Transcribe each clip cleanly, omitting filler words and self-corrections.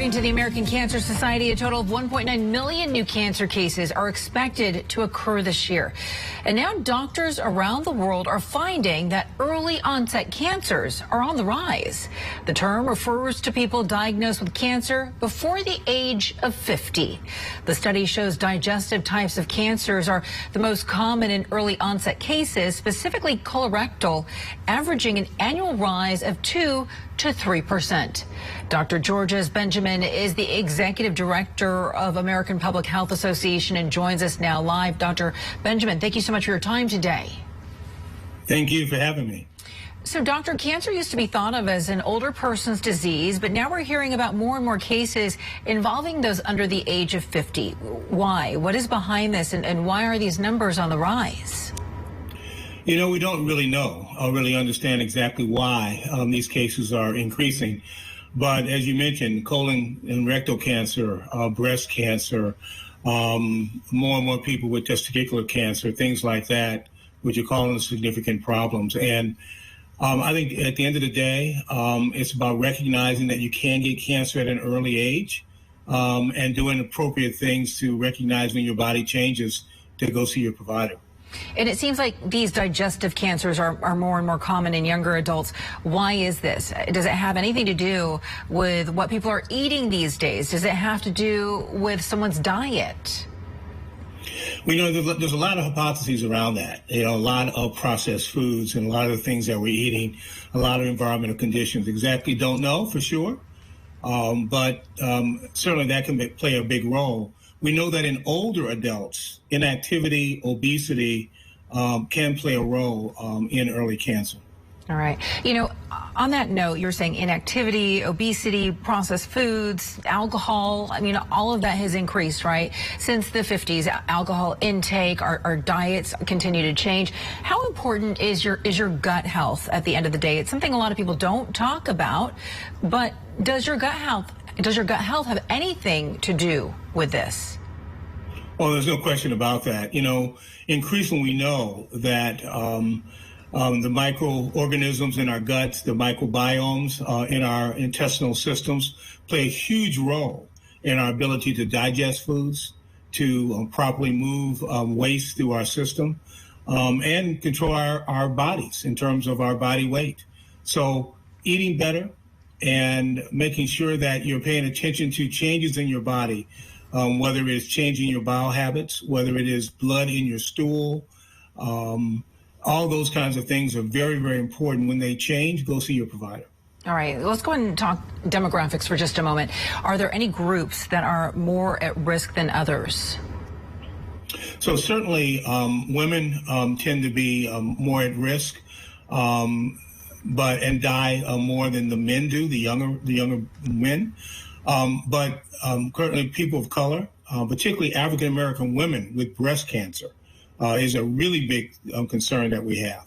According to the American Cancer Society, a total of 1.9 million new cancer cases are expected to occur this year. And now doctors around the world are finding that early onset cancers are on the rise. The term refers to people diagnosed with cancer before the age of 50. The study shows digestive types of cancers are the most common in early onset cases, specifically colorectal, averaging an annual rise of 2 to 3%. Dr. Georges Benjamin is the executive director of American Public Health Association and joins us now live. Dr. Benjamin, thank you so much for your time today. Thank you for having me. So, doctor, cancer used to be thought of as an older person's disease, but now we're hearing about more and more cases involving those under the age of 50. Why? What is behind this, and why are these numbers on the rise? You know, we don't really know or really understand exactly why these cases are increasing. But as you mentioned, colon and rectal cancer, breast cancer, more and more people with testicular cancer, things like that, which are causing significant problems. And I think at the end of the day, it's about recognizing that you can get cancer at an early age and doing appropriate things to recognize when your body changes to go see your provider. And it seems like these digestive cancers are more and more common in younger adults. Why is this? Does it have anything to do with what people are eating these days? Does it have to do with someone's diet? We know there's a lot of hypotheses around that. You know, a lot of processed foods and a lot of the things that we're eating, a lot of environmental conditions. Exactly don't know for sure, but certainly that can play a big role. We know that in older adults, inactivity, obesity can play a role in early cancer. All right. You know, on that note, you're saying inactivity, obesity, processed foods, alcohol. I mean, all of that has increased, right? Since the 50s, alcohol intake, our diets continue to change. How important is your gut health at the end of the day? It's something a lot of people don't talk about, but does your gut health have anything to do with this? Well, there's no question about that. You know, increasingly we know that the microorganisms in our guts, the microbiomes in our intestinal systems play a huge role in our ability to digest foods, to properly move waste through our system, and control our bodies in terms of our body weight. So eating better and making sure that you're paying attention to changes in your body, whether it is changing your bowel habits, whether it is blood in your stool, all those kinds of things are very, very important. When they change, go see your provider. All right, let's go ahead and talk demographics for just a moment. Are there any groups that are more at risk than others? So certainly women tend to be more at risk, and die more than the men do, the younger men. But currently people of color, particularly African-American women with breast cancer, is a really big concern that we have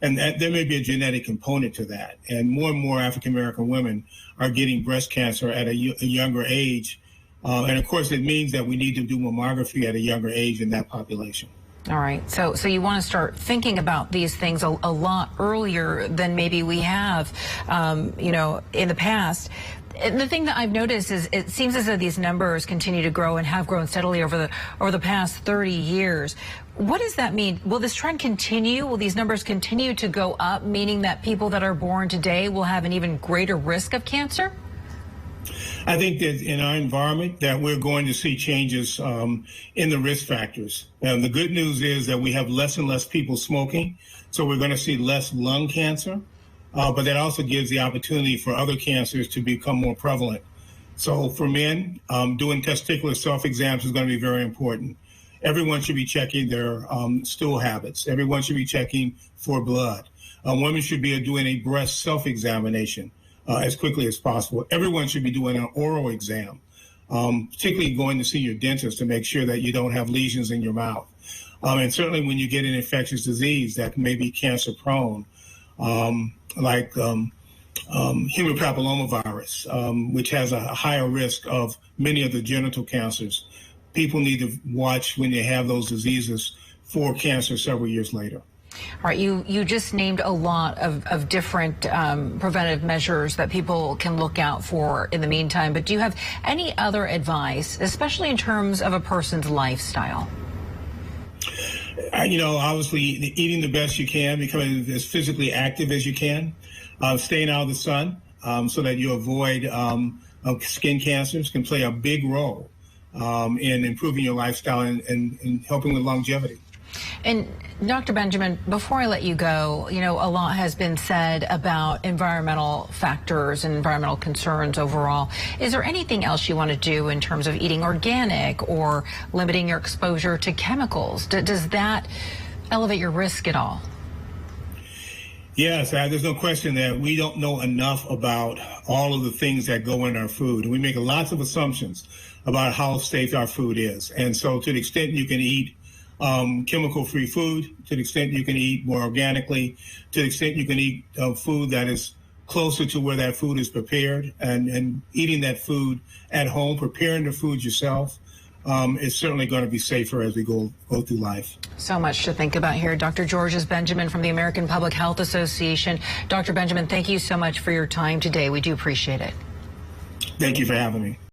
and there may be a genetic component to that. And more African-American women are getting breast cancer at a younger age. And of course, it means that we need to do mammography at a younger age in that population. All right. So you want to start thinking about these things a lot earlier than maybe we have, in the past. And the thing that I've noticed is it seems as though these numbers continue to grow and have grown steadily over the past 30 years. What does that mean? Will this trend continue? Will these numbers continue to go up, meaning that people that are born today will have an even greater risk of cancer? I think that in our environment that we're going to see changes in the risk factors. And the good news is that we have less and less people smoking, so we're going to see less lung cancer. But that also gives the opportunity for other cancers to become more prevalent. So for men, doing testicular self-exams is going to be very important. Everyone should be checking their stool habits. Everyone should be checking for blood. Women should be doing a breast self-examination as quickly as possible. Everyone should be doing an oral exam, particularly going to see your dentist to make sure that you don't have lesions in your mouth. And certainly when you get an infectious disease that may be cancer prone, like human papillomavirus, which has a higher risk of many of the genital cancers. People need to watch when they have those diseases for cancer several years later. All right, you just named a lot of different preventive measures that people can look out for in the meantime, but do you have any other advice, especially in terms of a person's lifestyle? Obviously eating the best you can, becoming as physically active as you can, staying out of the sun so that you avoid skin cancers can play a big role in improving your lifestyle and helping with longevity. And Dr. Benjamin, before I let you go, a lot has been said about environmental factors and environmental concerns overall. Is there anything else you want to do in terms of eating organic or limiting your exposure to chemicals? Does that elevate your risk at all? Yes, there's no question that we don't know enough about all of the things that go in our food. We make lots of assumptions about how safe our food is. And so to the extent you can eat chemical-free food, to the extent you can eat more organically, to the extent you can eat food that is closer to where that food is prepared, and eating that food at home, preparing the food yourself, is certainly going to be safer as we go through life. So much to think about here. Dr. Georges Benjamin from the American Public Health Association. Dr. Benjamin, thank you so much for your time today. We do appreciate it. Thank you for having me.